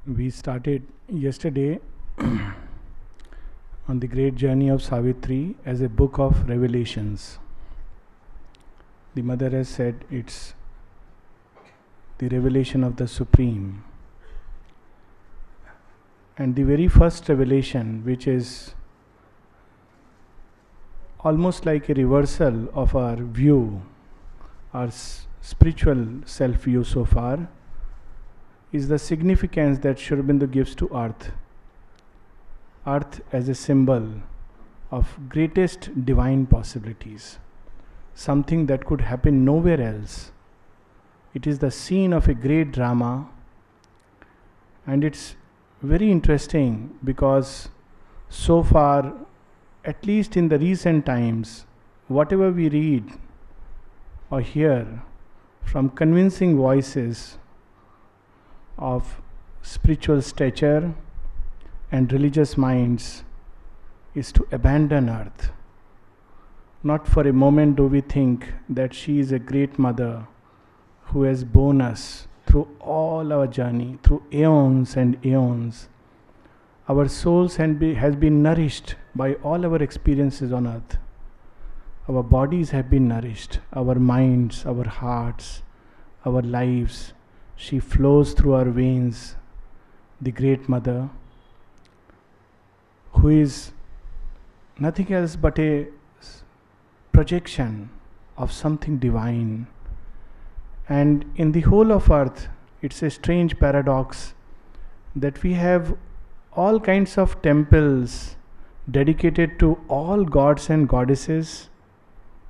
We started yesterday on the great journey of Savitri as a book of revelations. The mother has said it's the revelation of the Supreme. And the very first revelation, which is almost like a reversal of our view, our spiritual self-view so far, is the significance that Aurobindo gives to earth. Earth as a symbol of greatest divine possibilities, something that could happen nowhere else. It is the scene of a great drama, and it's very interesting because so far, at least in the recent times, whatever we read or hear from convincing voices of spiritual stature and religious minds is to abandon earth. Not for a moment do we think that she is a great mother who has borne us through all our journey, through aeons and aeons. Our souls has been nourished by all our experiences on earth. Our bodies have been nourished, our minds, our hearts, our lives. She flows through our veins, the great mother, who is nothing else but a projection of something divine. And in the whole of earth, it's a strange paradox that we have all kinds of temples dedicated to all gods and goddesses,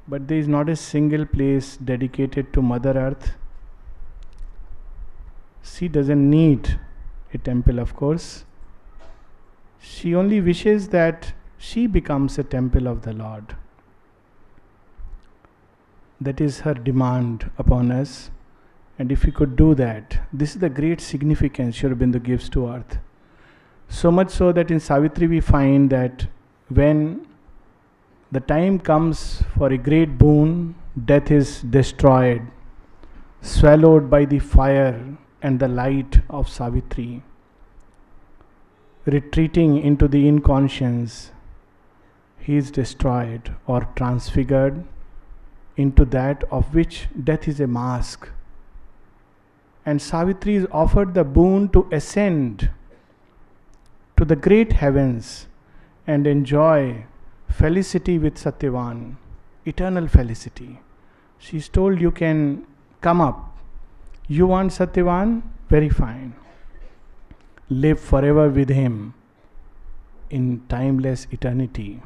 but there is not a single place dedicated to Mother Earth. She doesn't need a temple, of course. She only wishes that she becomes a temple of the Lord. That is her demand upon us. And if we could do that, this is the great significance Aurobindo gives to earth. So much so that in Savitri we find that when the time comes for a great boon, death is destroyed, swallowed by the fire and the light of Savitri, retreating into the inconscience, he is destroyed or transfigured into that of which death is a mask. And Savitri is offered the boon to ascend to the great heavens and enjoy felicity with Satyavan, eternal felicity. She is told, you can come up. You want Satyavan? Very fine. Live forever with him in timeless eternity.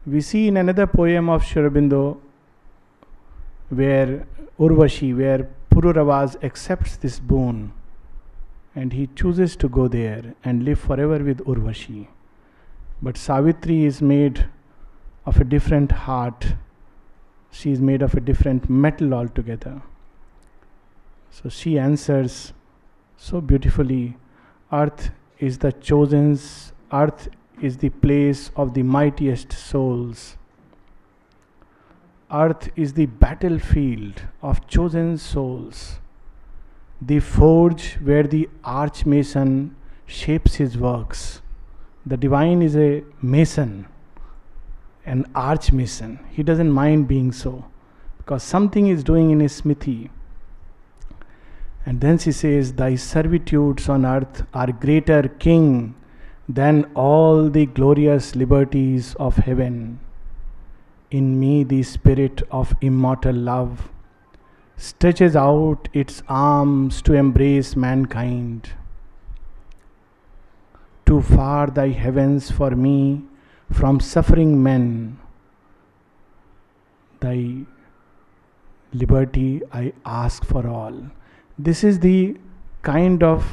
We see in another poem of Aurobindo where Urvashi, where Pururavas accepts this boon and he chooses to go there and live forever with Urvashi. But Savitri is made of a different heart. She is made of a different metal altogether. So she answers so beautifully, earth is the chosen's, earth is the place of the mightiest souls. Earth is the battlefield of chosen souls, the forge where the archmason shapes his works. The divine is a mason, an archmason. He doesn't mind being so, because something is doing in his smithy. And then she says, thy servitudes on earth are greater, King, than all the glorious liberties of heaven. In me the spirit of immortal love stretches out its arms to embrace mankind. Too far thy heavens for me from suffering men. Thy liberty I ask for all. This is the kind of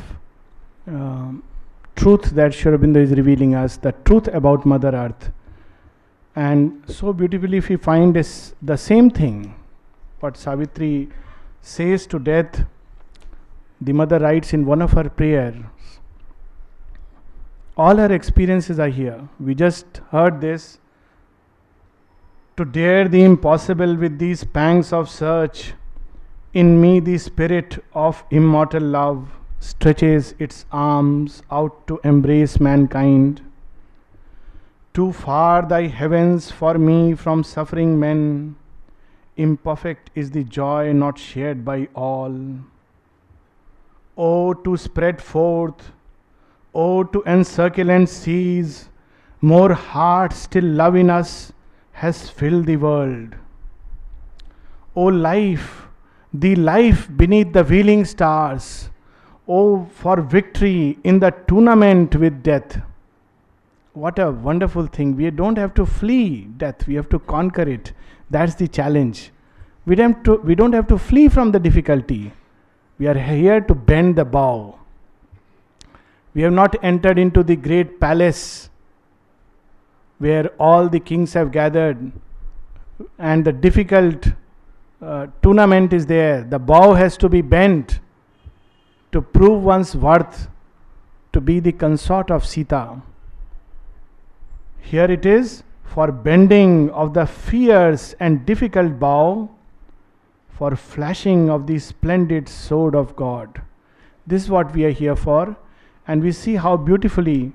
truth that Aurobindo is revealing us, the truth about Mother Earth. And so beautifully if we find this, the same thing, what Savitri says to death, the mother writes in one of her prayers. All her experiences are here. We just heard this. To dare the impossible with these pangs of search, In me the spirit of immortal love stretches its arms out to embrace mankind. Too far thy heavens for me from suffering men. Imperfect is the joy not shared by all. Oh, to spread forth, oh, to encircle and seize, more heart still love in us has filled the world. O life, the life beneath the wheeling stars, oh, for victory in the tournament with death. What a wonderful thing. We don't have to flee death, we have to conquer it. That's the challenge. We don't have to flee from the difficulty. We are here to bend the bow. We have not entered into the great palace where all the kings have gathered and the difficult tournament is there. The bow has to be bent to prove one's worth to be the consort of Sita. Here it is for bending of the fierce and difficult bow, for flashing of the splendid sword of God. This is what we are here for, and we see how beautifully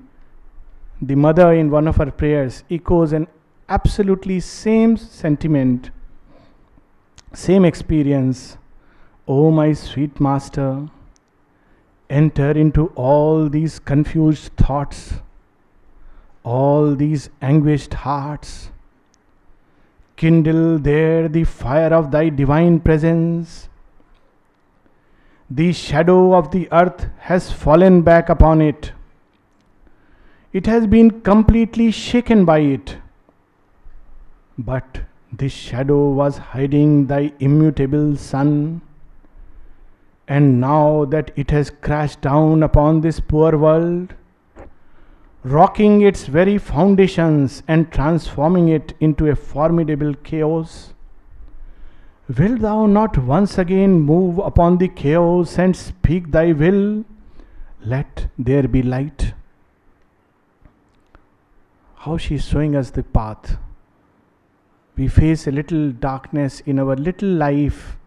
the mother in one of her prayers echoes an absolutely same sentiment, same experience. Oh my sweet master, enter into all these confused thoughts, all these anguished hearts. Kindle there the fire of thy divine presence. The shadow of the earth has fallen back upon it. It has been completely shaken by it. But this shadow was hiding thy immutable sun. And now that it has crashed down upon this poor world, rocking its very foundations and transforming it into a formidable chaos, wilt thou not once again move upon the chaos and speak thy will? Let there be light. How she is showing us the path. We face a little darkness in our little life,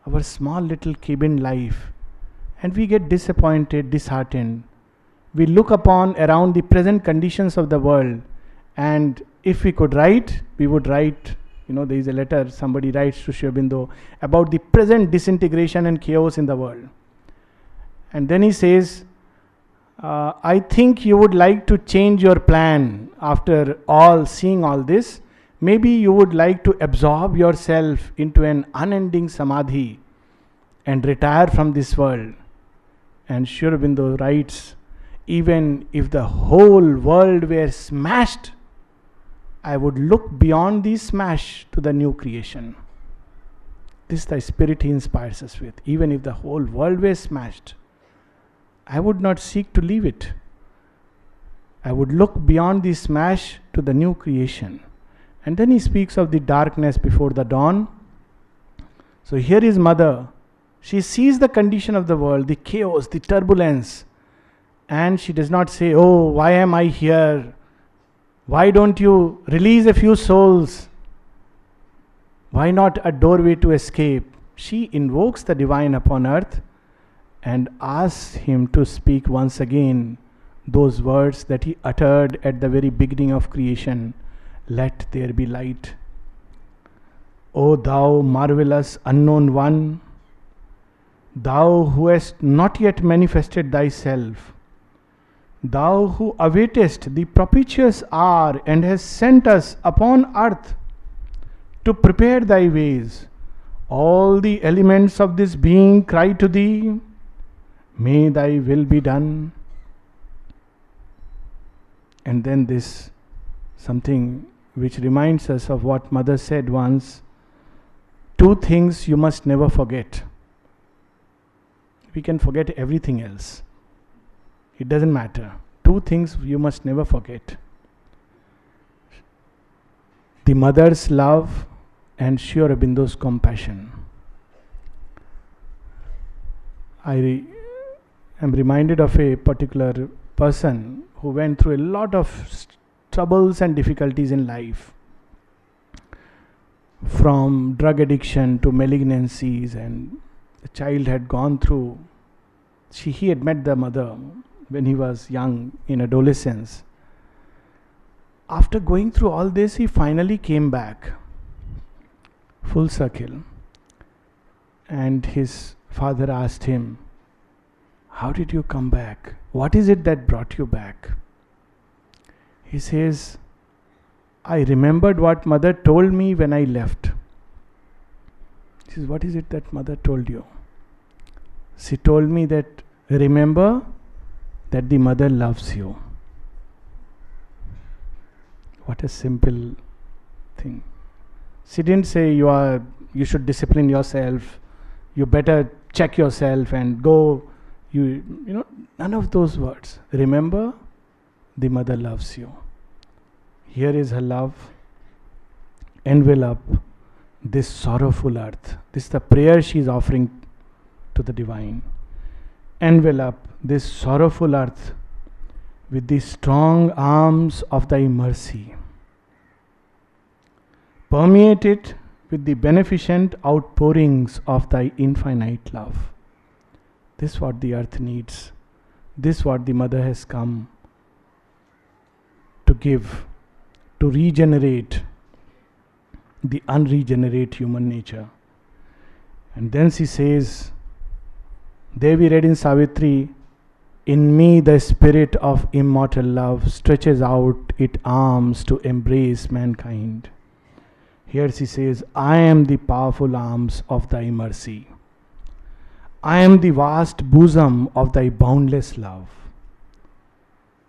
our small little cabin life, and we get disappointed, disheartened. We look upon around the present conditions of the world, and if we could write, we would write, there is a letter somebody writes to Aurobindo about the present disintegration and chaos in the world. And then he says, I think you would like to change your plan after seeing all this. Maybe you would like to absorb yourself into an unending samadhi and retire from this world. And Aurobindo writes, even if the whole world were smashed, I would look beyond the smash to the new creation. This is the spirit he inspires us with. Even if the whole world were smashed, I would not seek to leave it. I would look beyond the smash to the new creation. And then he speaks of the darkness before the dawn. So here is mother. She sees the condition of the world, the chaos, the turbulence. And she does not say, oh, why am I here? Why don't you release a few souls? Why not a doorway to escape? She invokes the divine upon earth and asks him to speak once again those words that he uttered at the very beginning of creation. Let there be light. O thou marvelous unknown one, thou who hast not yet manifested thyself, thou who awaitest the propitious hour and hast sent us upon earth to prepare thy ways, all the elements of this being cry to thee, may thy will be done. And then this, something which reminds us of what mother said once, 2 things you must never forget. We can forget everything else. It doesn't matter. 2 things you must never forget. The mother's love and Sri Aurobindo's compassion. I am reminded of a particular person who went through a lot of troubles and difficulties in life. from drug addiction to malignancies, and the child had gone through. He had met the mother when he was young, in adolescence. After going through all this, he finally came back, full circle. And his father asked him, "How did you come back? What is it that brought you back?" He says, "I remembered what mother told me when I left." He says, "What is it that mother told you?" She told me that, remember that the mother loves you. What a simple thing. She didn't say you should discipline yourself, you better check yourself and go, none of those words. Remember, the mother loves you. Here is her love. Envelop this sorrowful earth. This is the prayer she is offering to the divine. Envelop this sorrowful earth with the strong arms of thy mercy. Permeate it with the beneficent outpourings of thy infinite love. This is what the earth needs. This is what the mother has come to give, to regenerate the unregenerate human nature. And then she says, there we read in Savitri, "In me the spirit of immortal love stretches out its arms to embrace mankind." Here she says, "I am the powerful arms of thy mercy. I am the vast bosom of thy boundless love.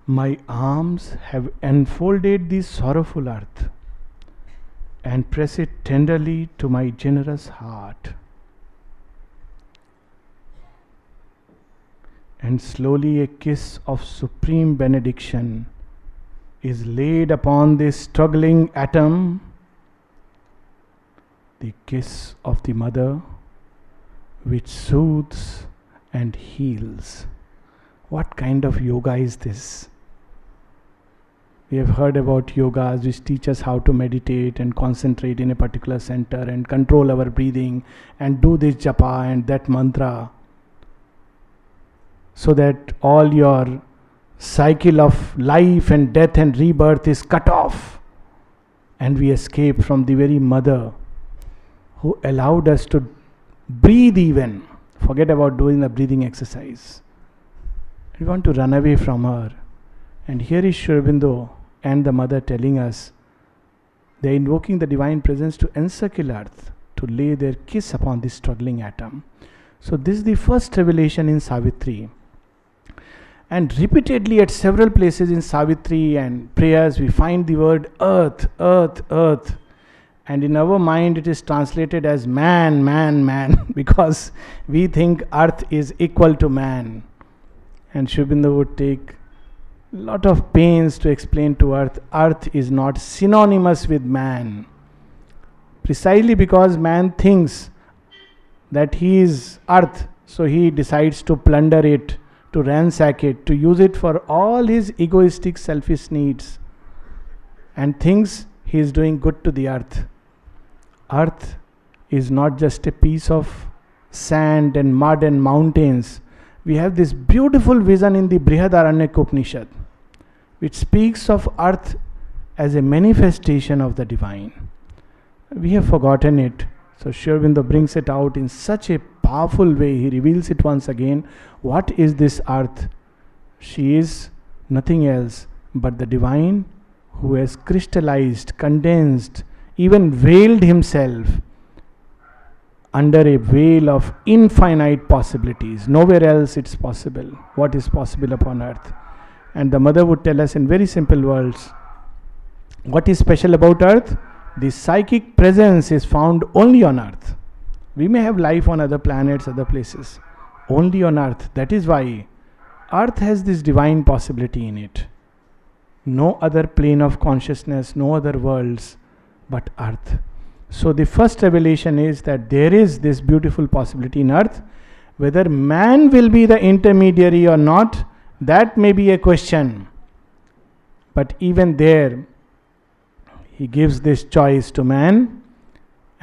My arms have enfolded the sorrowful earth and press it tenderly to my generous heart. And slowly a kiss of supreme benediction is laid upon this struggling atom, the kiss of the mother, which soothes and heals." What kind of yoga is this? We have heard about yogas which teach us how to meditate and concentrate in a particular center and control our breathing and do this japa and that mantra, so that all your cycle of life and death and rebirth is cut off, and we escape from the very mother who allowed us to breathe even. Forget about doing the breathing exercise. We want to run away from her. And here is Aurobindo and the mother telling us they are invoking the divine presence to encircle earth, to lay their kiss upon this struggling atom. So this is the first revelation in Savitri. And repeatedly at several places in Savitri and prayers we find the word earth, earth, earth. And in our mind it is translated as man, man, man, because we think earth is equal to man. And Aurobindo would take a lot of pains to explain to earth is not synonymous with man. Precisely because man thinks that he is earth, so he decides to plunder it, to ransack it, to use it for all his egoistic, selfish needs, and thinks he is doing good to the earth. Earth is not just a piece of sand and mud and mountains. We have this beautiful vision in the Brihadaranyaka Upanishad, which speaks of earth as a manifestation of the divine. We have forgotten it. So Aurobindo brings it out in such a powerful way. He reveals it once again. What is this earth? She is nothing else but the divine who has crystallized, condensed, even veiled himself under a veil of infinite possibilities. Nowhere else it's possible. What is possible upon earth? And the mother would tell us in very simple words, what is special about earth? The psychic presence is found only on earth. We may have life on other planets, other places. Only on earth. That is why earth has this divine possibility in it. No other plane of consciousness, no other worlds but earth. So the first revelation is that there is this beautiful possibility in earth. Whether man will be the intermediary or not, that may be a question. But even there, he gives this choice to man.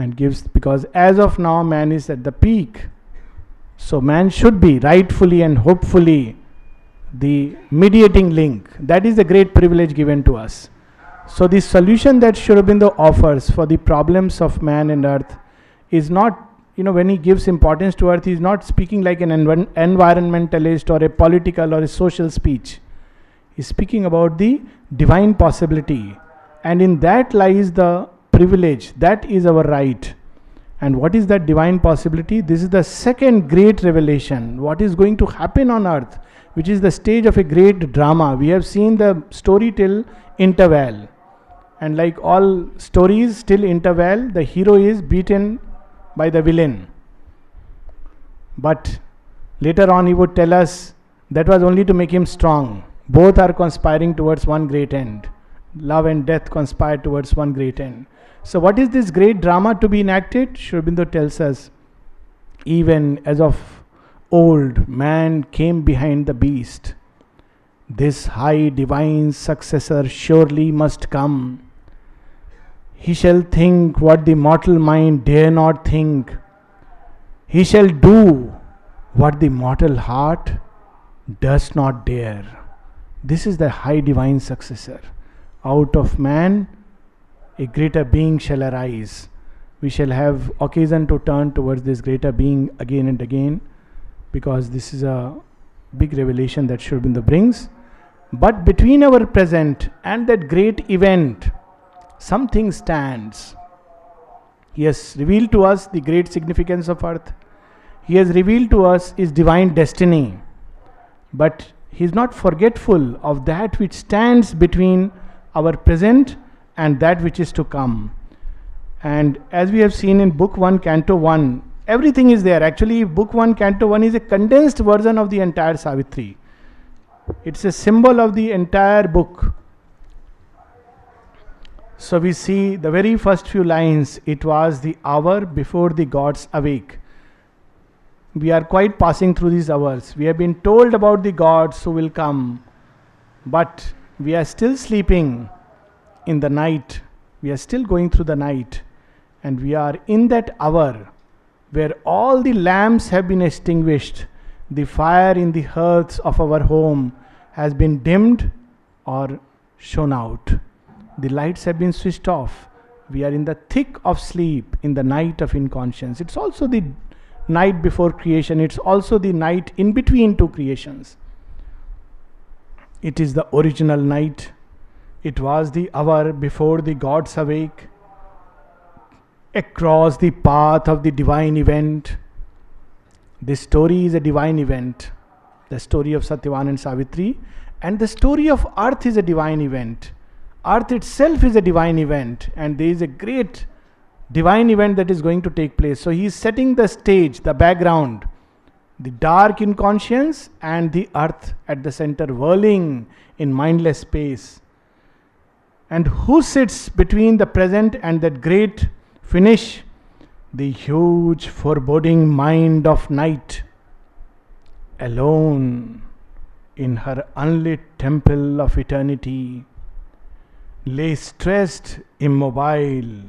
and gives, because as of now man is at the peak. So man should be rightfully and hopefully the mediating link. That is the great privilege given to us. So the solution that Sri Aurobindo offers for the problems of man and earth is not, when he gives importance to earth, he is not speaking like an environmentalist or a political or a social speech. He is speaking about the divine possibility. And in that lies the privilege. That is our right. And what is that divine possibility? This is the second great revelation. What is going to happen on earth, which is the stage of a great drama. We have seen the story till interval. And like all stories till interval, the hero is beaten by the villain. But later on he would tell us that was only to make him strong. Both are conspiring towards one great end. Love and death conspire towards one great end. So what is this great drama to be enacted? Sri Aurobindo tells us, even as of old, man came behind the beast. This high divine successor surely must come. He shall think what the mortal mind dare not think. He shall do what the mortal heart does not dare. This is the high divine successor. Out of man, a greater being shall arise. We shall have occasion to turn towards this greater being again and again, because this is a big revelation that Sri Aurobindo brings. But between our present and that great event, something stands. He has revealed to us the great significance of earth. He has revealed to us his divine destiny. But he is not forgetful of that which stands between our present and that which is to come. And as we have seen in Book 1, Canto 1, everything is there. Actually, Book 1, Canto 1 is a condensed version of the entire Savitri. It's a symbol of the entire book. So we see the very first few lines, it was the hour before the gods awake. We are quite passing through these hours. We have been told about the gods who will come, but we are still sleeping in the night. We are still going through the night, and we are in that hour where all the lamps have been extinguished. The fire in the hearths of our home has been dimmed or shone out. The lights have been switched off. We are in the thick of sleep, in the night of inconscience. It's also the night before creation. It's also the night in between two creations. It is the original night. It was the hour before the gods awake. Across the path of the divine event. This story is a divine event. The story of Satyavan and Savitri. And the story of earth is a divine event. Earth itself is a divine event, and there is a great divine event that is going to take place. So he is setting the stage, the background, the dark inconscience and the earth at the center, whirling in mindless space. And who sits between the present and that great finish? The huge foreboding mind of night, alone in her unlit temple of eternity, lay stressed, immobile,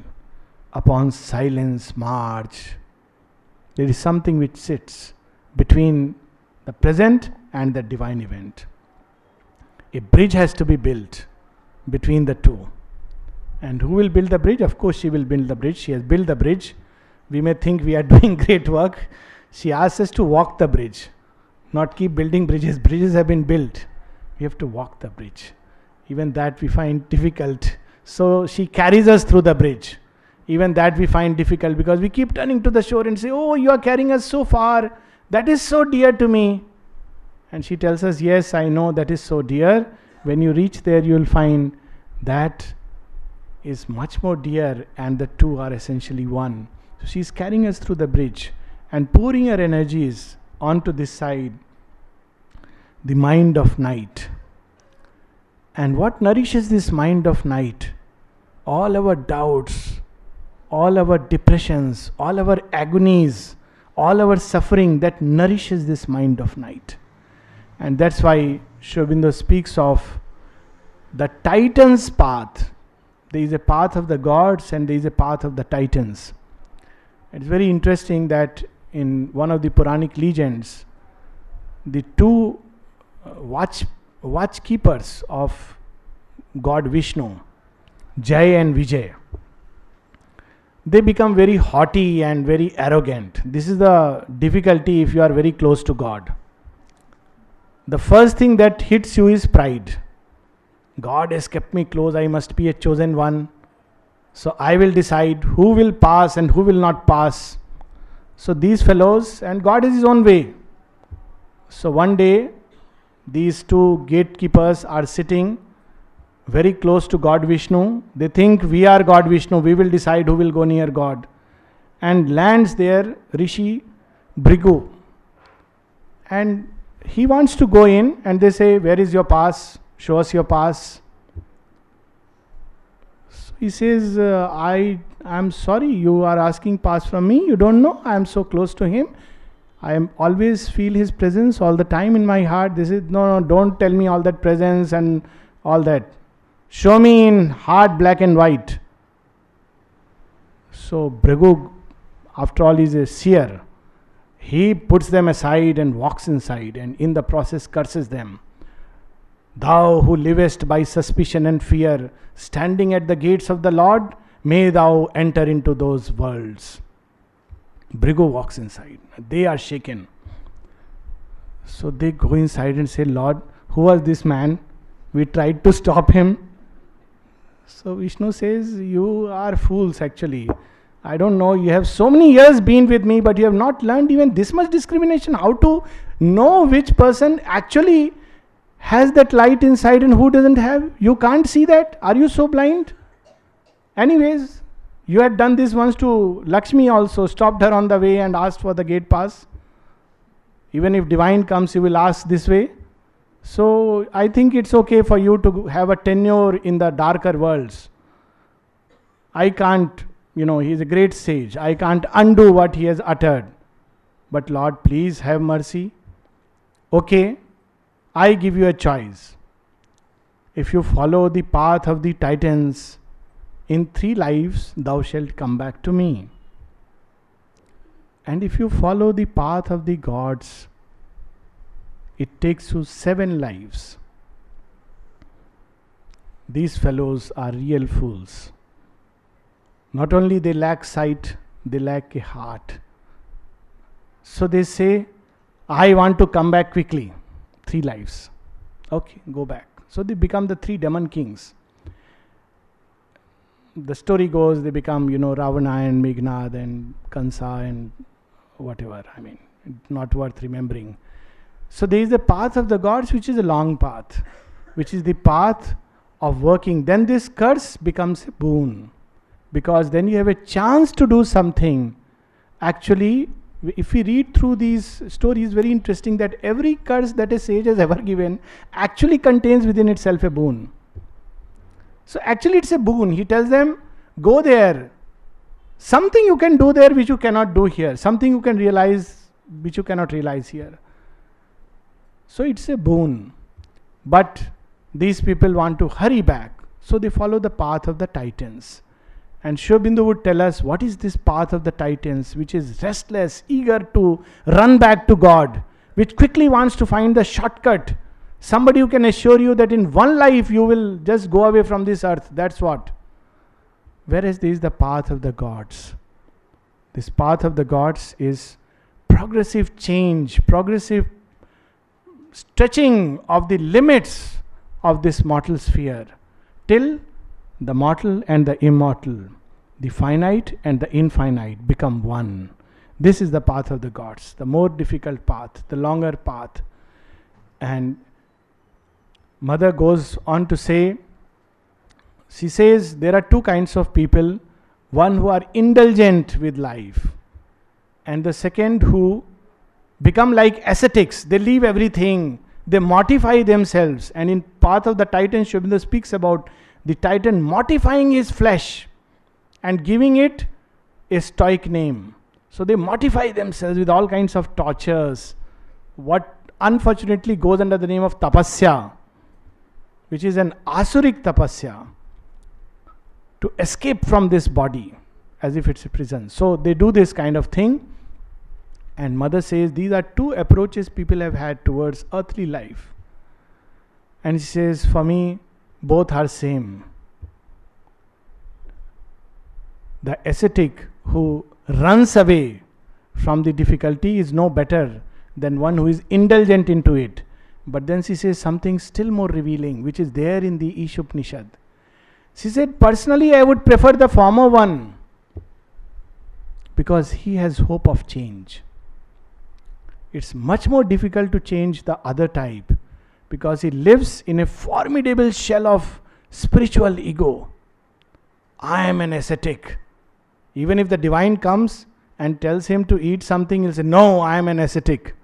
upon silence march. There is something which sits between the present and the divine event. A bridge has to be built between the two. And who will build the bridge? Of course, she will build the bridge. She has built the bridge. We may think we are doing great work. She asks us to walk the bridge, not keep building bridges. Bridges have been built. We have to walk the bridge. Even that we find difficult. So she carries us through the bridge. Even that we find difficult because we keep turning to the shore and say, "Oh, you are carrying us so far. That is so dear to me." And she tells us, "Yes, I know that is so dear. When you reach there, you will find that is much more dear, and the two are essentially one." So she is carrying us through the bridge and pouring her energies onto this side, the mind of night. And what nourishes this mind of night? All our doubts, all our depressions, all our agonies, all our suffering, that nourishes this mind of night. And that's why Sri Aurobindo speaks of the Titan's path. There is a path of the gods and there is a path of the Titans. It's very interesting that in one of the Puranic legends, the two watchkeepers of God Vishnu, Jai and Vijay, they become very haughty and very arrogant. This is the difficulty if you are very close to God. The first thing that hits you is pride. God has kept me close, I must be a chosen one. So I will decide who will pass and who will not pass. So these fellows, and God is his own way. So one day, these two gatekeepers are sitting very close to God Vishnu. They think we are God Vishnu, we will decide who will go near God. And lands there Rishi Bhrigu. And he wants to go in, and they say, where is your pass? Show us your pass. So he says, I am sorry, you are asking pass from me. You don't know, I am so close to him. I am always feel his presence all the time in my heart. This is, no, don't tell me all that presence and all that. Show me in hard black and white. So Bhrigu, after all, is a seer. He puts them aside and walks inside, and in the process curses them. Thou who livest by suspicion and fear, standing at the gates of the Lord, may thou enter into those worlds. Bhrigu walks inside. They are shaken. So they go inside and say, Lord, who was this man? We tried to stop him. So Vishnu says, you are fools actually. I don't know, you have so many years been with me, but you have not learned even this much discrimination. How to know which person actually has that light inside and who doesn't have? You can't see that? Are you so blind? Anyways, you had done this once to Lakshmi also, stopped her on the way and asked for the gate pass. Even if divine comes, you will ask this way. So I think it's okay for you to have a tenure in the darker worlds. I can't, he is a great sage. I can't undo what he has uttered. But Lord, please have mercy. Okay, I give you a choice. If you follow the path of the Titans, in 3 lives thou shalt come back to me. And if you follow the path of the gods, it takes you 7 lives. These fellows are real fools. Not only they lack sight, they lack a heart. So they say, I want to come back quickly. 3 lives. Okay, go back. So they become the 3 demon kings. The story goes, they become, Ravana and Meghnad and Kansa and whatever. Not worth remembering. So there is the path of the gods, which is a long path, which is the path of working. Then this curse becomes a boon, because then you have a chance to do something. Actually, if we read through these stories, very interesting that every curse that a sage has ever given actually contains within itself a boon. So actually it's a boon. He tells them, go there. Something you can do there which you cannot do here. Something you can realize which you cannot realize here. So it's a boon. But these people want to hurry back. So they follow the path of the Titans. And Aurobindo would tell us, what is this path of the Titans, which is restless, eager to run back to God, which quickly wants to find the shortcut. Somebody who can assure you that in one life you will just go away from this earth. That's what. Whereas this is the path of the gods. This path of the gods is progressive change, progressive stretching of the limits of this mortal sphere, till the mortal and the immortal, the finite and the infinite become one. This is the path of the gods, the more difficult path, the longer path. And Mother goes on to say, she says there are 2 kinds of people, one who are indulgent with life, and the second who become like ascetics. They leave everything, they mortify themselves. And in path of the Titan, Aurobindo speaks about the Titan mortifying his flesh and giving it a stoic name. So they mortify themselves with all kinds of tortures, what unfortunately goes under the name of tapasya, which is an asuric tapasya, to escape from this body. as if it's a prison. So they do this kind of thing. And mother says, these are two approaches people have had towards earthly life. And she says, for me, both are same. The ascetic who runs away from the difficulty is no better than one who is indulgent into it. But then she says something still more revealing, which is there in the Ishopanishad. She said, personally, I would prefer the former one because he has hope of change. It's much more difficult to change the other type because he lives in a formidable shell of spiritual ego. I am an ascetic. Even if the divine comes and tells him to eat something, he'll say, no, I am an ascetic.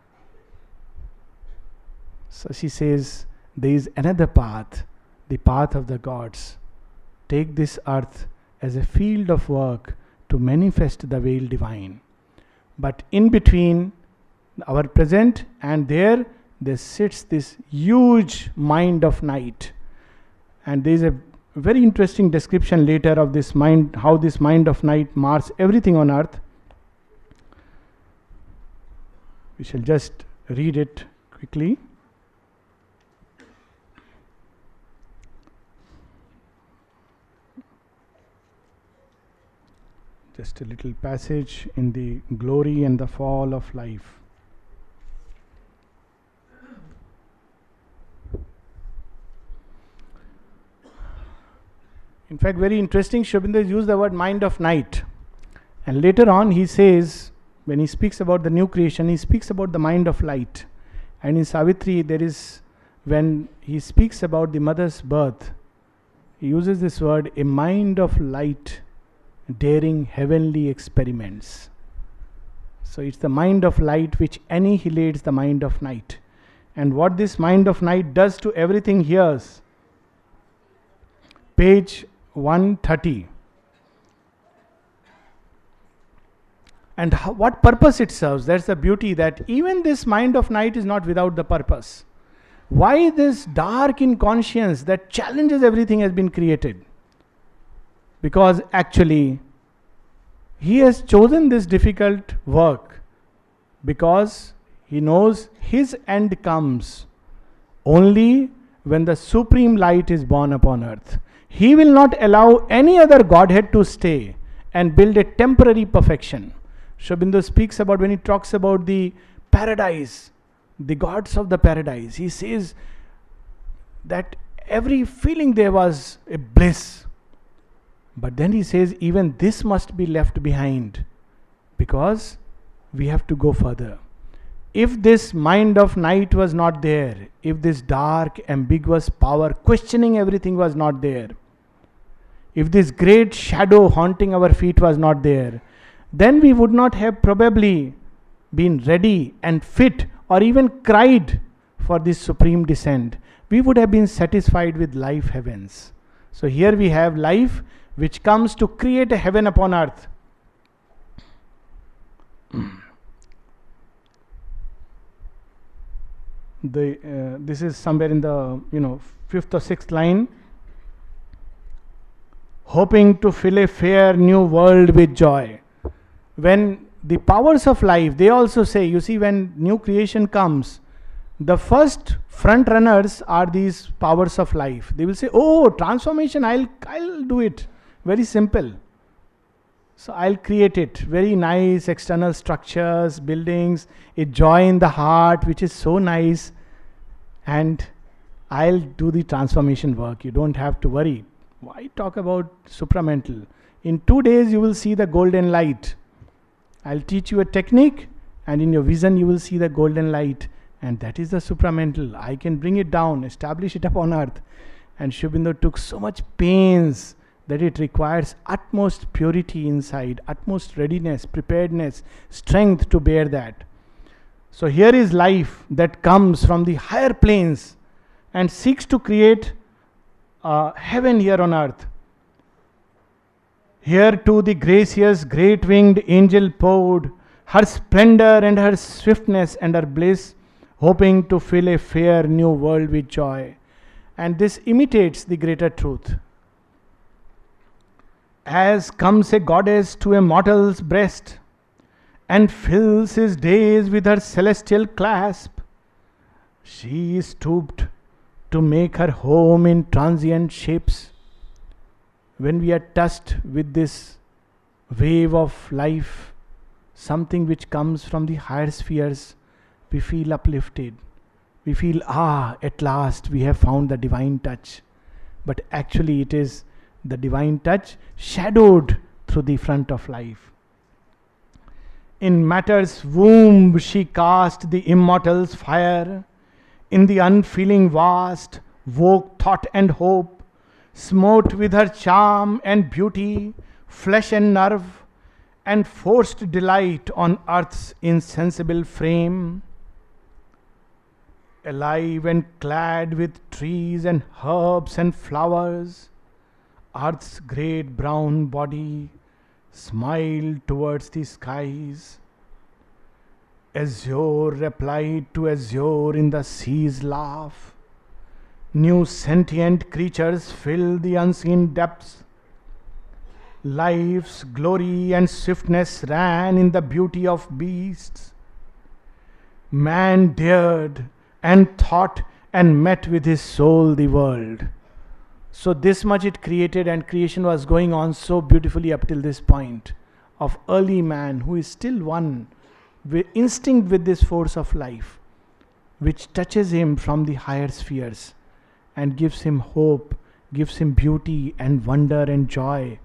So she says, there is another path, the path of the gods. Take this earth as a field of work to manifest the veil divine. But in between our present and there sits this huge mind of night. And there is a very interesting description later of this mind, how this mind of night mars everything on earth. We shall just read it quickly. Just a little passage in the glory and the fall of life. In fact, very interesting, Aurobindo used the word mind of night. And later on he says, when he speaks about the new creation, he speaks about the mind of light. And in Savitri, there is, when he speaks about the mother's birth, he uses this word, a mind of light, daring heavenly experiments. So it's the mind of light which annihilates the mind of night. And what this mind of night does to everything here, page 130. And what purpose it serves? That's the beauty, that even this mind of night is not without the purpose. Why this dark inconscience that challenges everything has been created? Because actually, he has chosen this difficult work because he knows his end comes only when the supreme light is born upon earth. He will not allow any other Godhead to stay and build a temporary perfection. Aurobindo speaks about, when he talks about the paradise, the gods of the paradise, he says that every feeling there was a bliss. But then he says, even this must be left behind because we have to go further. If this mind of night was not there, if this dark, ambiguous power questioning everything was not there, if this great shadow haunting our feet was not there, then we would not have probably been ready and fit or even cried for this supreme descent. We would have been satisfied with life heavens. So here we have life which comes to create a heaven upon earth. This is somewhere in the 5th or 6th line. Hoping to fill a fair new world with joy. When the powers of life, they also say, you see, when new creation comes, the first front runners are these powers of life. They will say, oh, transformation, I'll do it. Very simple. So I'll create it. Very nice external structures, buildings, a joy in the heart, which is so nice. And I'll do the transformation work. You don't have to worry. Why talk about supramental? In 2 days you will see the golden light. I'll teach you a technique, and in your vision you will see the golden light. And that is the supramental. I can bring it down, establish it upon earth. And Aurobindo took so much pains that it requires utmost purity inside, utmost readiness, preparedness, strength to bear that. So here is life that comes from the higher planes and seeks to create heaven here on earth. Here too the gracious great-winged angel poured her splendor and her swiftness and her bliss, hoping to fill a fair new world with joy. And this imitates the greater truth. As comes a goddess to a mortal's breast, and fills his days with her celestial clasp, she stooped to make her home in transient shapes. When we are touched with this wave of life, something which comes from the higher spheres, we feel uplifted. We feel, at last we have found the divine touch. But actually it is the divine touch shadowed through the front of life. In matter's womb she cast the immortal's fire. In the unfeeling vast woke thought and hope, smote with her charm and beauty flesh and nerve, and forced delight on earth's insensible frame. Alive and clad with trees and herbs and flowers, earth's great brown body smiled towards the skies. Azure replied to azure in the sea's laugh. New sentient creatures filled the unseen depths. Life's glory and swiftness ran in the beauty of beasts. Man dared and thought and met with his soul the world. So this much it created, and creation was going on so beautifully up till this point of early man, who is still one with instinct with this force of life, which touches him from the higher spheres and gives him hope, gives him beauty and wonder and joy,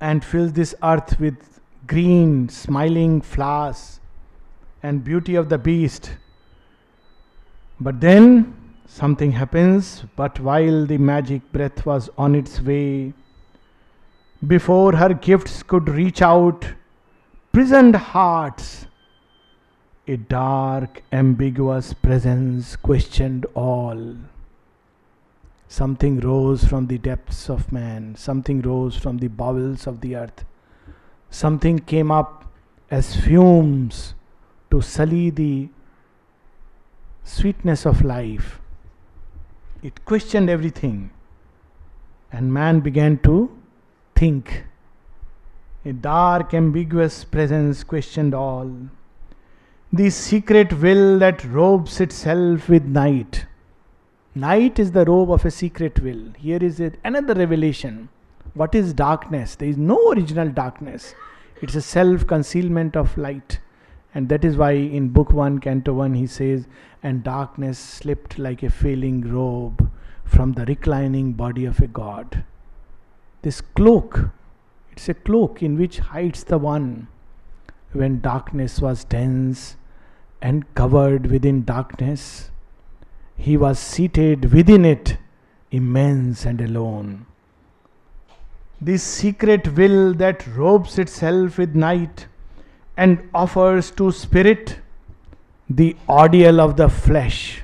and fills this earth with green smiling flowers and beauty of the beast. But then something happens. But while the magic breath was on its way, before her gifts could reach out, prisoned hearts, a dark, ambiguous presence questioned all. Something rose from the depths of man, something rose from the bowels of the earth, something came up as fumes to sully the sweetness of life. It questioned everything, and man began to think. A dark, ambiguous presence questioned all. The secret will that robes itself with night. Night is the robe of a secret will. Here is another revelation. What is darkness? There is no original darkness. It's a self-concealment of light. And that is why in Book 1, Canto 1, he says, and darkness slipped like a failing robe from the reclining body of a god. This cloak, it's a cloak in which hides the one. When darkness was dense and covered within darkness, he was seated within it, immense and alone. This secret will that robes itself with night and offers to spirit the ordeal of the flesh,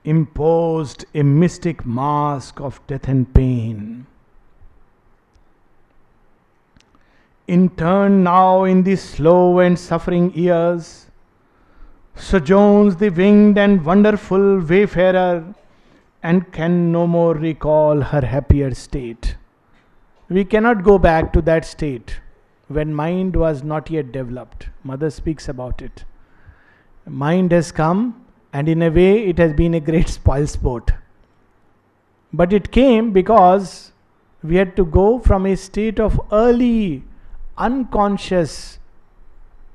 imposed a mystic mask of death and pain. In turn now in the slow and suffering years, sojourns the winged and wonderful wayfarer, and can no more recall her happier state. We cannot go back to that state when mind was not yet developed. Mother speaks about it. Mind has come, and in a way it has been a great spoilsport. But it came because we had to go from a state of early unconscious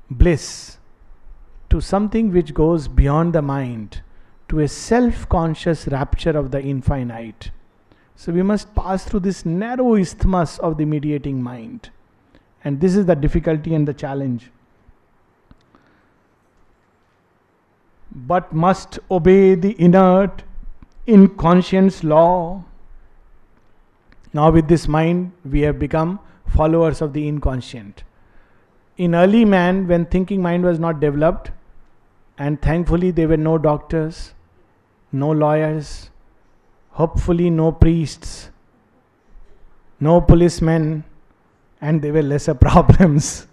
bliss to something which goes beyond the mind, to a self-conscious rapture of the infinite. So we must pass through this narrow isthmus of the mediating mind. And this is the difficulty and the challenge. But must obey the inert, inconscious law. Now with this mind, we have become followers of the inconscient. In early man, when thinking mind was not developed, and thankfully there were no doctors, no lawyers, hopefully no priests, no policemen, and there were lesser problems.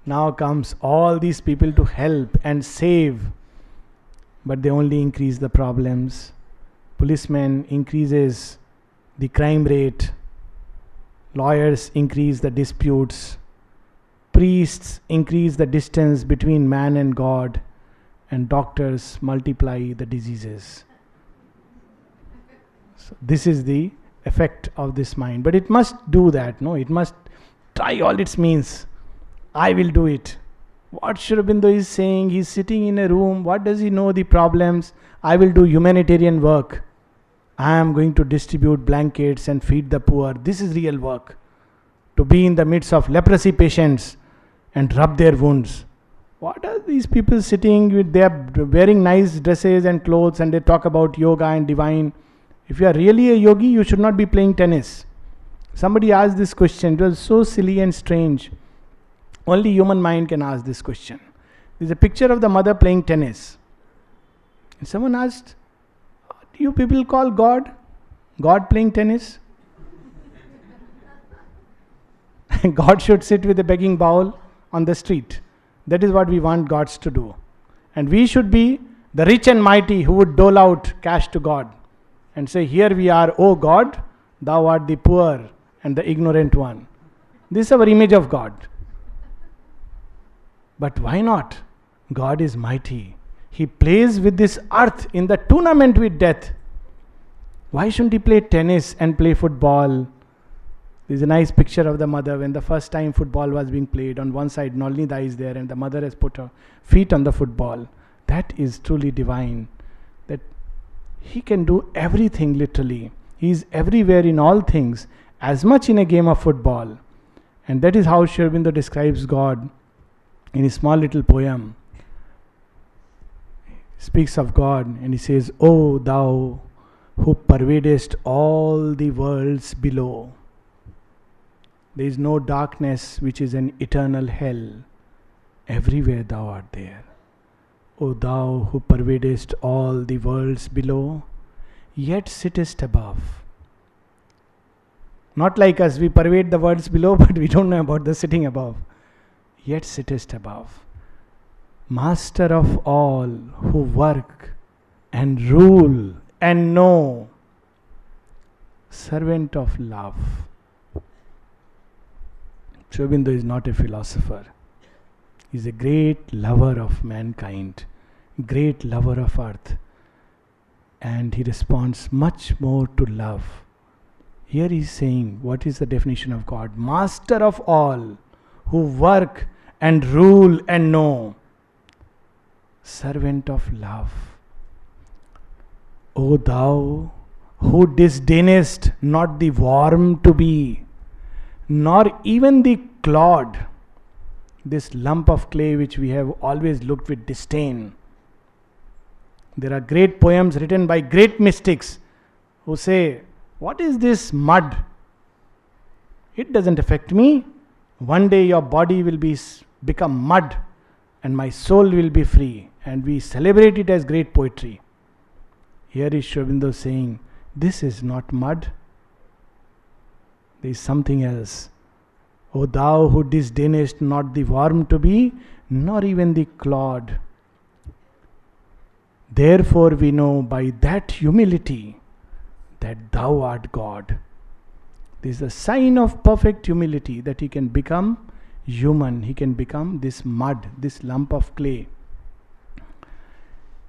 Now comes all these people to help and save, but they only increase the problems. Policeman increases the crime rate, lawyers increase the disputes, priests increase the distance between man and God, and doctors multiply the diseases. So this is the effect of this mind. But it must do that, no? It must try all its means. I will do it. What Sri Aurobindo is saying, he's sitting in a room, what does he know the problems? I will do humanitarian work. I am going to distribute blankets and feed the poor. This is real work. To be in the midst of leprosy patients and rub their wounds. What are these people sitting with, they are wearing nice dresses and clothes and they talk about yoga and divine. If you are really a yogi, you should not be playing tennis. Somebody asked this question. It was so silly and strange. Only human mind can ask this question. There's a picture of the mother playing tennis. And someone asked, do you people call God? God playing tennis? God should sit with a begging bowl on the street. That is what we want gods to do. And we should be the rich and mighty who would dole out cash to God and say, here we are, O God, thou art the poor and the ignorant one. This is our image of God. But why not? God is mighty. He plays with this earth in the tournament with death. Why shouldn't he play tennis and play football? There's a nice picture of the mother when the first time football was being played. On one side, Nolnida is there and the mother has put her feet on the football. That is truly divine. That he can do everything literally. He is everywhere in all things, as much in a game of football. And that is how Sri Aurobindo describes God in his small little poem. He speaks of God and he says, O thou who pervadest all the worlds below. There is no darkness which is an eternal hell. Everywhere thou art there. O thou who pervadest all the worlds below, yet sittest above. Not like us, we pervade the worlds below, but we don't know about the sitting above. Yet sittest above. Master of all who work and rule and know. Servant of love. Sri Aurobindo is not a philosopher. He is a great lover of mankind, great lover of earth. And he responds much more to love. Here he is saying, what is the definition of God? Master of all, who work and rule and know. Servant of love. O thou who disdainest not the worm to be, nor even the clod, this lump of clay which we have always looked with disdain. There are great poems written by great mystics who say, what is this mud? It doesn't affect me. One day your body will become mud and my soul will be free. And we celebrate it as great poetry. Here is Sri Aurobindo saying, this is not mud. There is something else. O thou who disdainest not the worm to be, nor even the clod. Therefore we know by that humility that thou art God. This is a sign of perfect humility, that he can become human. He can become this mud, this lump of clay.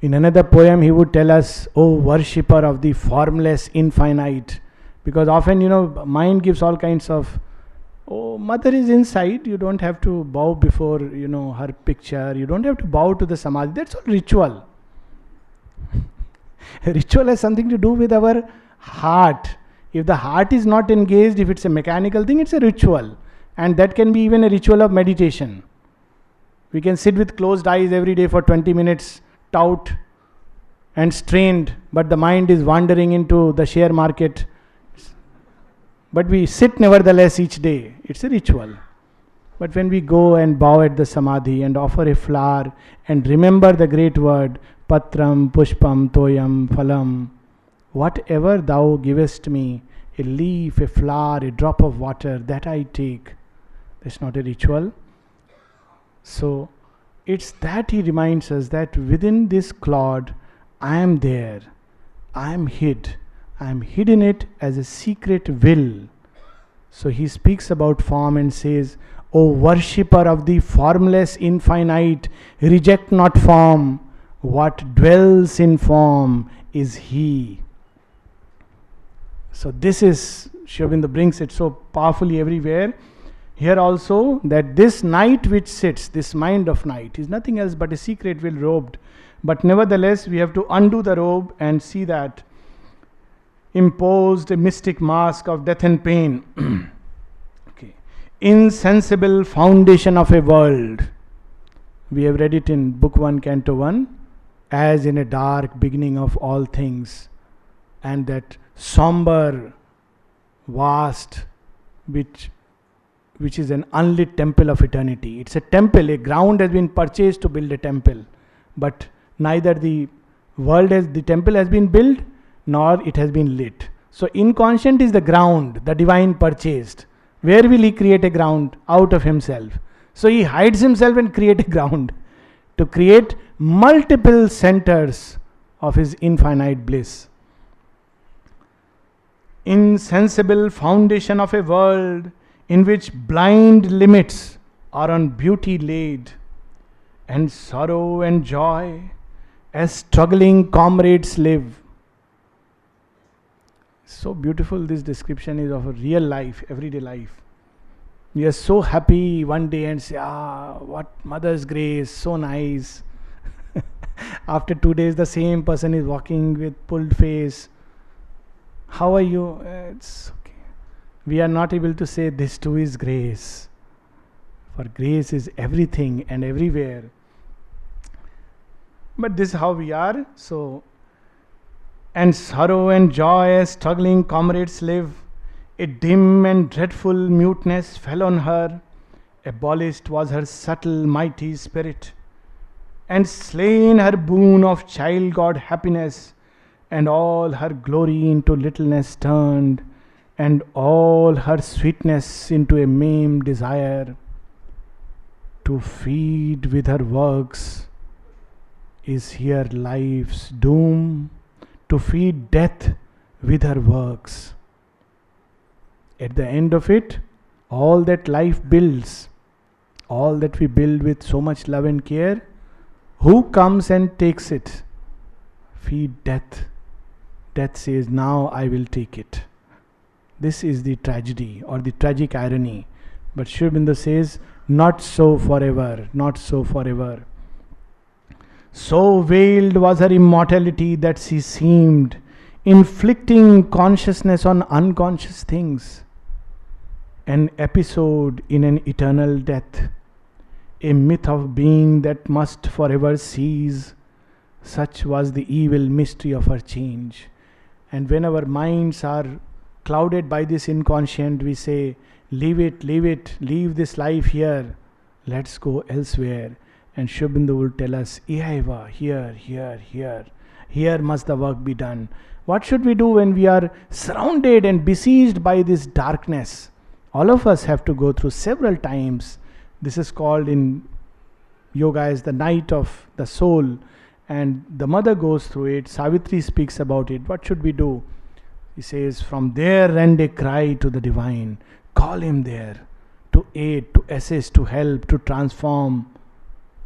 In another poem he would tell us, O worshipper of the formless infinite. Because often, mind gives all kinds of, oh, mother is inside, you don't have to bow before, her picture, you don't have to bow to the samadhi. That's all ritual. Ritual has something to do with our heart. If the heart is not engaged, if it's a mechanical thing, it's a ritual. And that can be even a ritual of meditation. We can sit with closed eyes every day for 20 minutes, taut and strained, but the mind is wandering into the share market. But we sit nevertheless each day. It's a ritual. But when we go and bow at the samadhi and offer a flower and remember the great word, Patram, Pushpam, Toyam, Phalam, whatever thou givest me, a leaf, a flower, a drop of water, that I take. That's not a ritual. So, it's that he reminds us that within this clod, I am there. I am hid. I am hidden it as a secret will. So he speaks about form and says, O worshipper of the formless infinite, reject not form. What dwells in form is he. So this is, Sri Aurobindo brings it so powerfully everywhere. Here also, that this night which sits, this mind of night, is nothing else but a secret will robed. But nevertheless, we have to undo the robe and see that imposed a mystic mask of death and pain. Okay. Insensible foundation of a world. We have read it in Book 1, Canto 1, as in a dark beginning of all things. And that somber, vast, which is an unlit temple of eternity. It's a temple, a ground has been purchased to build a temple. But neither the temple has been built, nor it has been lit. So inconscient is the ground, the divine purchased. Where will he create a ground? Out of himself. So he hides himself and create a ground to create multiple centers of his infinite bliss. Insensible foundation of a world in which blind limits are on beauty laid, and sorrow and joy as struggling comrades live. So beautiful this description is of a real life, everyday life. We are so happy one day and say, what Mother's grace, so nice. After 2 days the same person is walking with pulled face. How are you? It's okay. We are not able to say this too is grace. For grace is everything and everywhere. But this is how we are. So, and sorrow and joy as struggling comrades live. A dim and dreadful muteness fell on her. Abolished was her subtle mighty spirit, and slain her boon of child god happiness, and all her glory into littleness turned, and all her sweetness into a maimed desire. To feed with her works is here life's doom, to feed death with her works. At the end of it, all that life builds, all that we build with so much love and care, who comes and takes it? Feed death. Death says, now I will take it. This is the tragedy or the tragic irony. But Sri Aurobindo says, not so forever, not so forever. So veiled was her immortality that she seemed inflicting consciousness on unconscious things. An episode in an eternal death, a myth of being that must forever cease. Such was the evil mystery of her change. And when our minds are clouded by this inconscient, we say, leave it, leave this life here, let's go elsewhere. And Sri Aurobindo will tell us, Ihaiva, here must the work be done. What should we do when we are surrounded and besieged by this darkness? All of us have to go through several times. This is called in yoga as the night of the soul. And the mother goes through it. Savitri speaks about it. What should we do? He says, from there rend a cry to the divine. Call him there to aid, to assist, to help, to transform,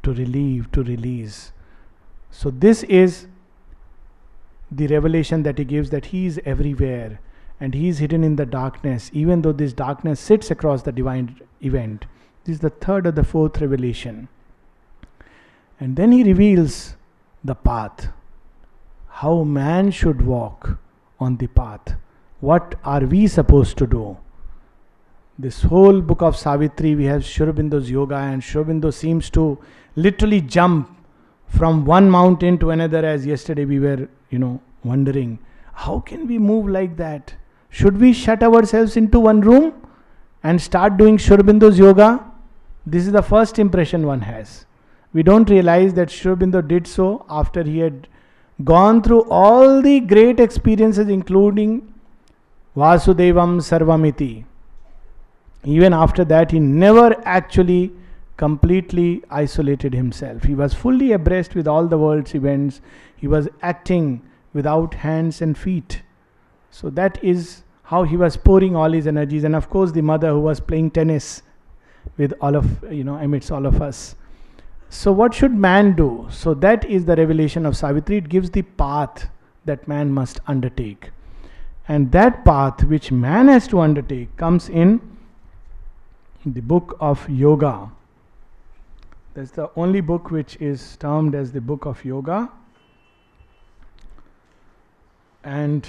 to relieve, to release. So this is the revelation that he gives, that he is everywhere and he is hidden in the darkness, even though this darkness sits across the divine event. This is the third or the fourth revelation. And then he reveals the path, how man should walk on the path. What are we supposed to do? This whole book of Savitri, we have Sri Aurobindo's yoga, and Sri Aurobindo seems to literally jump from one mountain to another, as yesterday we were, wondering, how can we move like that? Should we shut ourselves into one room and start doing Sri Aurobindo's yoga? This is the first impression one has. We don't realize that Sri Aurobindo did so after he had gone through all the great experiences, including Vasudevam Sarvamiti. Even after that, he never actually completely isolated himself. He was fully abreast with all the world's events. He was acting without hands and feet. So that is how he was pouring all his energies, and of course the mother who was playing tennis with all of, amidst all of us. So what should man do? So that is the revelation of Savitri. It gives the path that man must undertake. And that path which man has to undertake comes in the book of Yoga. That's the only book which is termed as the book of Yoga. And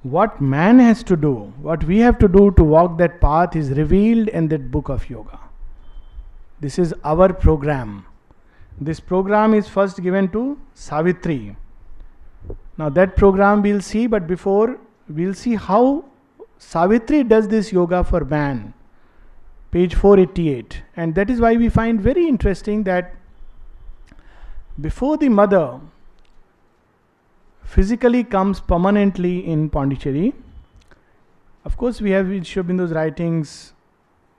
what man has to do, what we have to do to walk that path is revealed in that book of Yoga. This is our program. This program is first given to Savitri. Now that program we'll see, but before we'll see how Savitri does this yoga for man. Page 488. And that is why we find very interesting that before the mother physically comes permanently in Pondicherry, of course we have in Sri Aurobindo's writings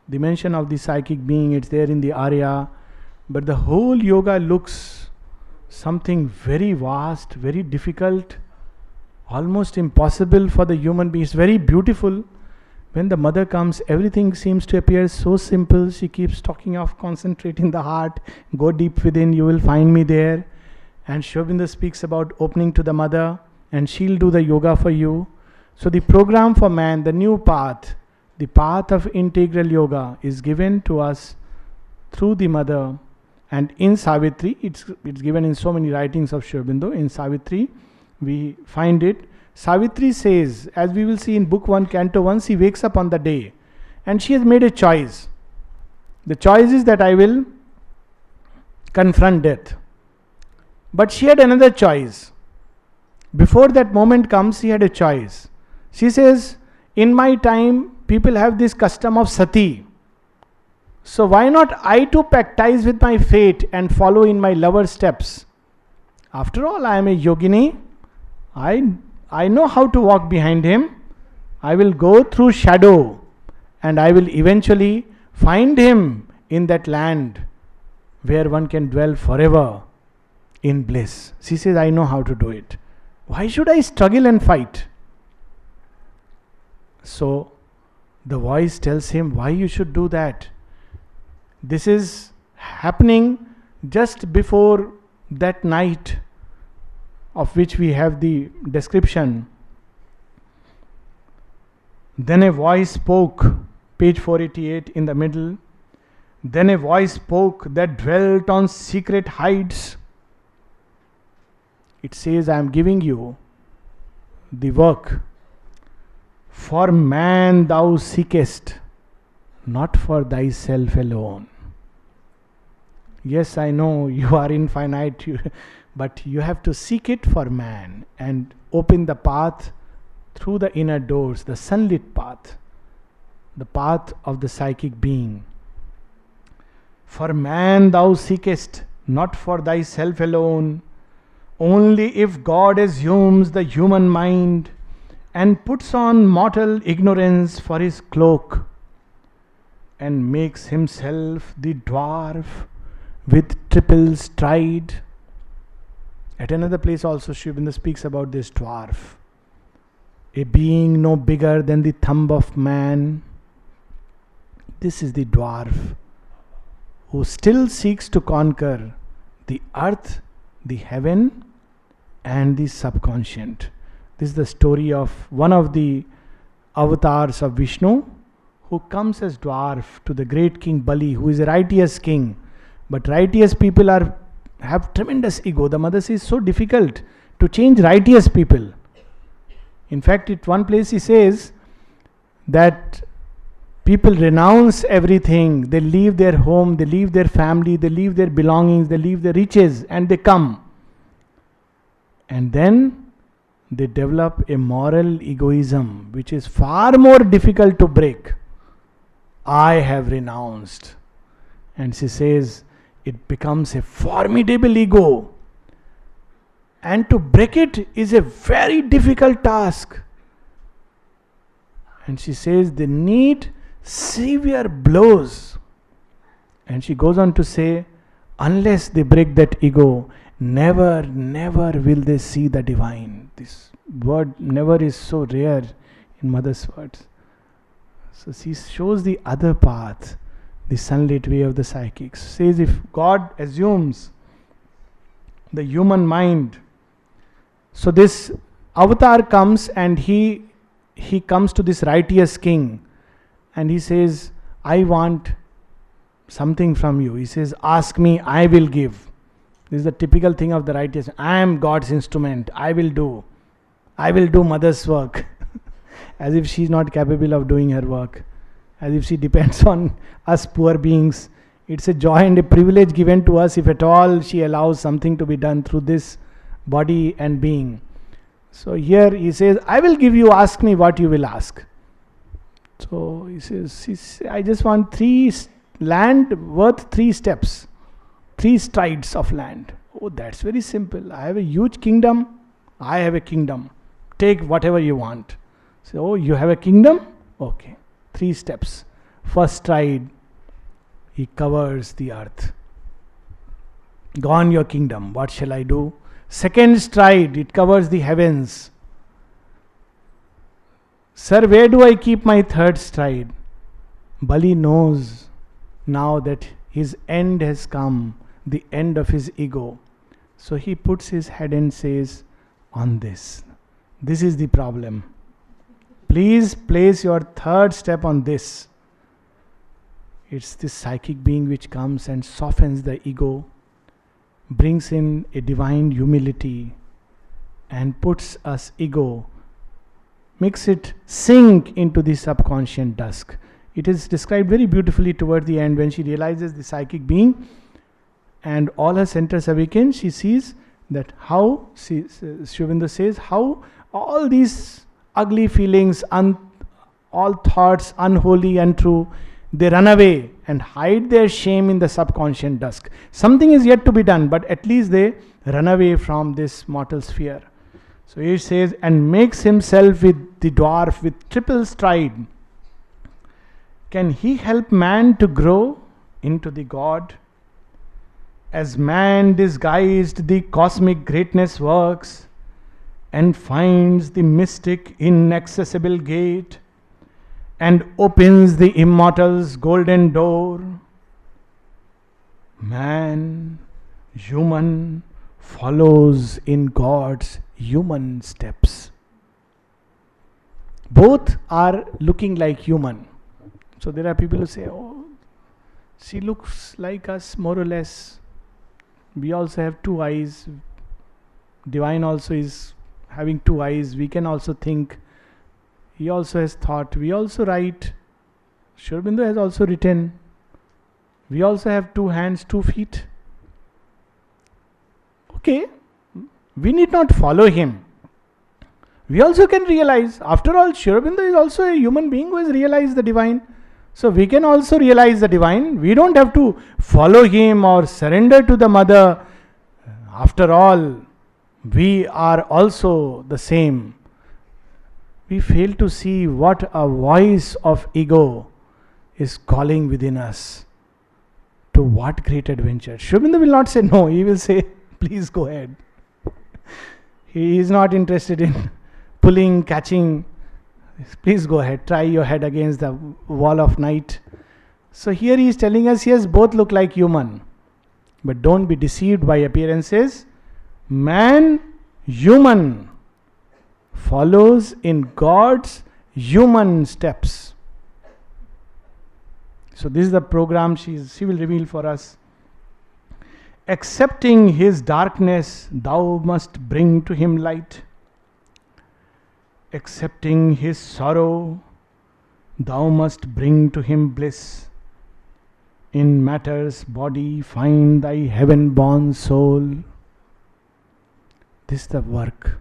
the mention of the psychic being, it's there in the Arya, but the whole yoga looks something very vast, very difficult, almost impossible for the human being. It's very beautiful. When the mother comes, everything seems to appear so simple. She keeps talking of concentrating the heart, go deep within, you will find me there. And Sri Aurobindo speaks about opening to the mother, and she'll do the yoga for you. So the program for man, the new path, the path of integral yoga is given to us through the mother. And in Savitri, it's given in so many writings of Sri Aurobindo. In Savitri, we find it. Savitri says, as we will see in book 1, canto 1, she wakes up on the day and she has made a choice. The choice is that I will confront death. But she had another choice. Before that moment comes, she had a choice. She says, in my time, people have this custom of sati. So why not I too pactize with my fate and follow in my lover's steps? After all, I am a yogini. I know how to walk behind him. I will go through shadow and I will eventually find him in that land where one can dwell forever in bliss. She says, I know how to do it. Why should I struggle and fight? So the voice tells him why you should do that. This is happening just before that night of which we have the description. Then a voice spoke, page 488 in the middle. Then a voice spoke that dwelt on secret heights. It says, I am giving you the work. For man thou seekest, not for thyself alone. Yes, I know you are infinite, but you have to seek it for man and open the path through the inner doors, the sunlit path, the path of the psychic being. For man thou seekest, not for thyself alone. Only if God assumes the human mind and puts on mortal ignorance for his cloak and makes himself the dwarf with triple stride. At another place also Sri Aurobindo speaks about this dwarf, a being no bigger than the thumb of man. This is the dwarf who still seeks to conquer the earth, the heaven and the subconscient. This is the story of one of the avatars of Vishnu who comes as dwarf to the great king Bali, who is a righteous king. But righteous people have tremendous ego. The mother says, so difficult to change righteous people. In fact, at one place he says that people renounce everything. They leave their home, they leave their family, they leave their belongings, they leave their riches, and they come. And then they develop a moral egoism which is far more difficult to break. I have renounced. And she says it becomes a formidable ego. And to break it is a very difficult task. And she says they need severe blows. And she goes on to say, unless they break that ego never, never will they see the divine. This word never is so rare in Mother's words. So she shows the other path, the sunlit way of the psychics. Says if God assumes the human mind, so this avatar comes and he comes to this righteous king and he says, I want something from you. He says, ask me, I will give. This is the typical thing of the righteous. I am God's instrument. I will do Mother's work. As if she is not capable of doing her work. As if she depends on us poor beings. It's a joy and a privilege given to us if at all she allows something to be done through this body and being. So here he says, I will give you, ask me what you will ask. So he says, I just want land worth 3 steps. 3 strides of land. Oh, that's very simple. I have a huge kingdom. I have a kingdom. Take whatever you want. So, oh, you have a kingdom? Okay. 3 steps. First stride, he covers the earth. Gone your kingdom. What shall I do? Second stride, it covers the heavens. Sir, where do I keep my third stride? Bali knows now that his end has come, the end of his ego. So he puts his head and says, on this. This is the problem. Please place your third step on this. It's this psychic being which comes and softens the ego, brings in a divine humility, and puts us ego, makes it sink into the subconscious dusk. It is described very beautifully toward the end when she realizes the psychic being and all her centers awaken. She sees that how, Aurobindo says, how all these ugly feelings, all thoughts unholy and true, they run away and hide their shame in the subconscious dusk. Something is yet to be done, but at least they run away from this mortal sphere. So he says, and makes himself with the dwarf with triple stride. Can he help man to grow into the God? As man disguised the cosmic greatness works and finds the mystic inaccessible gate and opens the immortal's golden door, man, human, follows in God's human steps. Both are looking like human. So there are people who say, oh, she looks like us more or less. We also have 2 eyes. Divine also is having 2 eyes. We can also think. He also has thought. We also write. Aurobindo has also written. We also have 2 hands, 2 feet. Okay. We need not follow him. We also can realize. After all, Aurobindo is also a human being who has realized the divine. So we can also realize the divine. We don't have to follow him or surrender to the mother. After all, we are also the same. We fail to see what a voice of ego is calling within us. To what great adventure. Aurobindo will not say no. He will say, please go ahead. He is not interested in pulling, catching. Please go ahead, try your head against the wall of night. So here he is telling us, yes, both look like human. But don't be deceived by appearances. Man, human, follows in God's human steps. So this is the program she will reveal for us. Accepting his darkness, thou must bring to him light. Accepting his sorrow, thou must bring to him bliss. In matter's body find thy heaven-born soul. This is the work.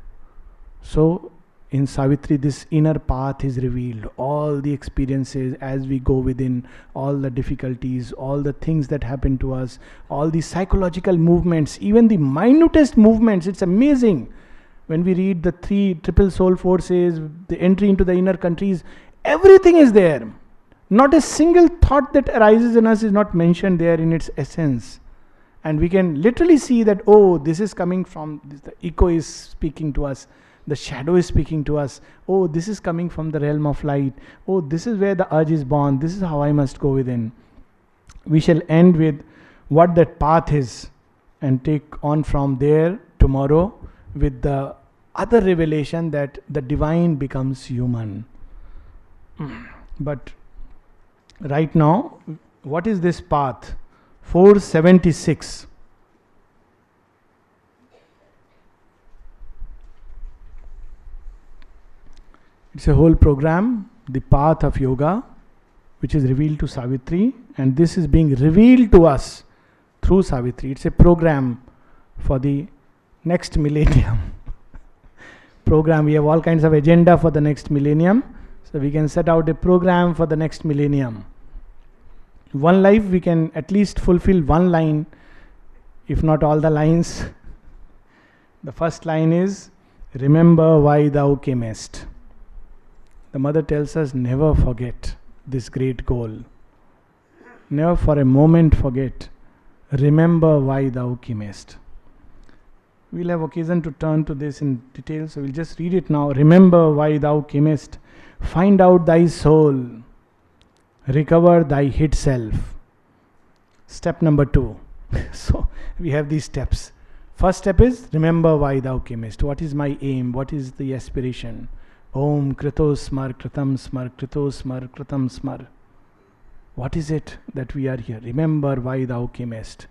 So in Savitri, this inner path is revealed. All the experiences as we go within, all the difficulties, all the things that happen to us, all the psychological movements, even the minutest movements. It's amazing. When we read the 3 triple soul forces, the entry into the inner countries, everything is there. Not a single thought that arises in us is not mentioned there in its essence. And we can literally see that, oh, this is coming from, the echo is speaking to us, the shadow is speaking to us, oh, this is coming from the realm of light, oh, this is where the urge is born, this is how I must go within. We shall end with what that path is and take on from there tomorrow with the other revelation that the divine becomes human. But right now, what is this path? 476. It's a whole program, the path of yoga, which is revealed to Savitri, and this is being revealed to us through Savitri. It's a program for the next millennium. Program, we have all kinds of agenda for the next millennium, so we can set out a program for the next millennium. One life we can at least fulfill one line, if not all the lines. The first line is, remember why thou camest. The mother tells us, never forget this great goal. Never for a moment forget. Remember why thou camest. We'll have occasion to turn to this in detail, so we'll just read it now. Remember why thou camest. Find out thy soul. Recover thy hid self. Step number 2. So we have these steps. First step is, remember why thou camest. What is my aim? What is the aspiration? Om Krito Smar Kritam Smar Krito Smar Kritam Smar. What is it that we are here? Remember why thou camest.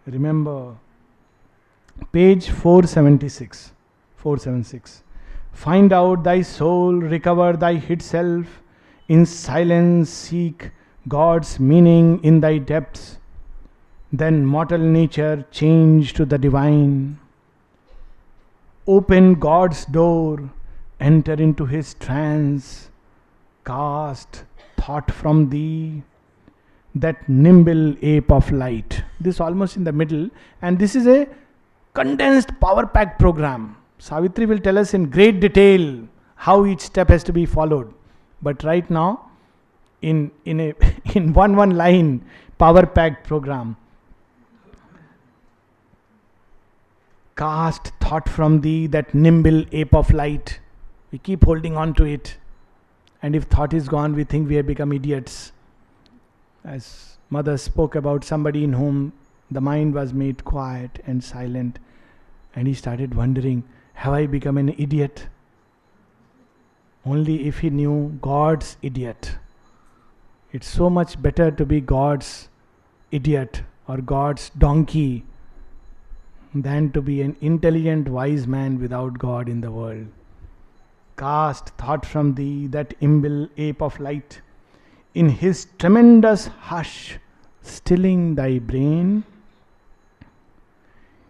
Remember. Page 476. 476. Find out thy soul, recover thy hid self. In silence seek God's meaning in thy depths. Then mortal nature change to the divine. Open God's door, enter into his trance. Cast thought from thee, that nimble ape of light. This almost in the middle, and this is a condensed power packed program. Savitri will tell us in great detail how each step has to be followed. But right now, in one line, power packed program. Cast thought from thee, that nimble ape of light. We keep holding on to it. And if thought is gone, we think we have become idiots. As Mother spoke about somebody in whom the mind was made quiet and silent, and he started wondering, have I become an idiot? Only if he knew God's idiot. It's so much better to be God's idiot or God's donkey than to be an intelligent, wise man without God in the world. Cast thought from thee, that nimble ape of light. In his tremendous hush, stilling thy brain,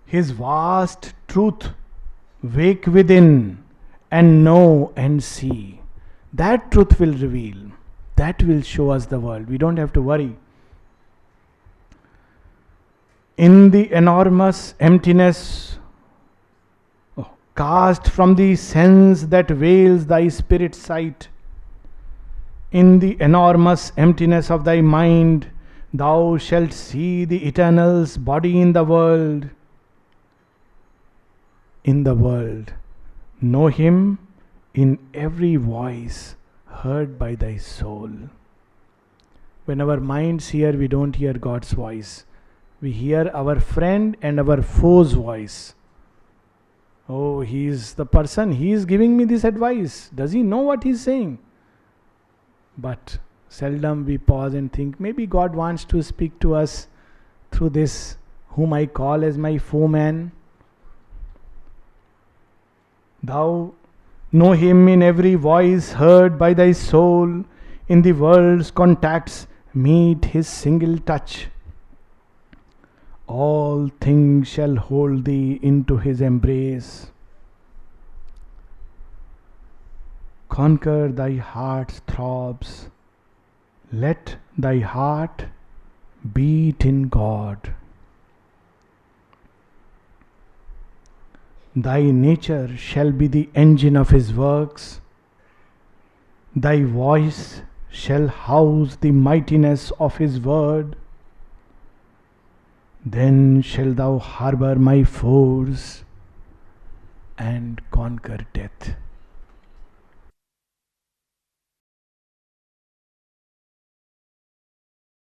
his vast truth wake within, and know and see. That truth will reveal. That will show us the world. We don't have to worry. In the enormous emptiness, cast from the sense that veils thy spirit sight. In the enormous emptiness of thy mind, thou shalt see the Eternal's body in the world. In the world. Know him in every voice heard by thy soul. When our minds hear, we don't hear God's voice. We hear our friend and our foe's voice. Oh, he is the person, he is giving me this advice. Does he know what he is saying? But seldom we pause and think, maybe God wants to speak to us through this, whom I call as my foeman. Thou know him in every voice heard by thy soul. In the world's contacts meet his single touch. All things shall hold thee into his embrace. Conquer thy heart's throbs. Let thy heart beat in God. Thy nature shall be the engine of his works. Thy voice shall house the mightiness of his word. then shalt thou harbor my foes and conquer death.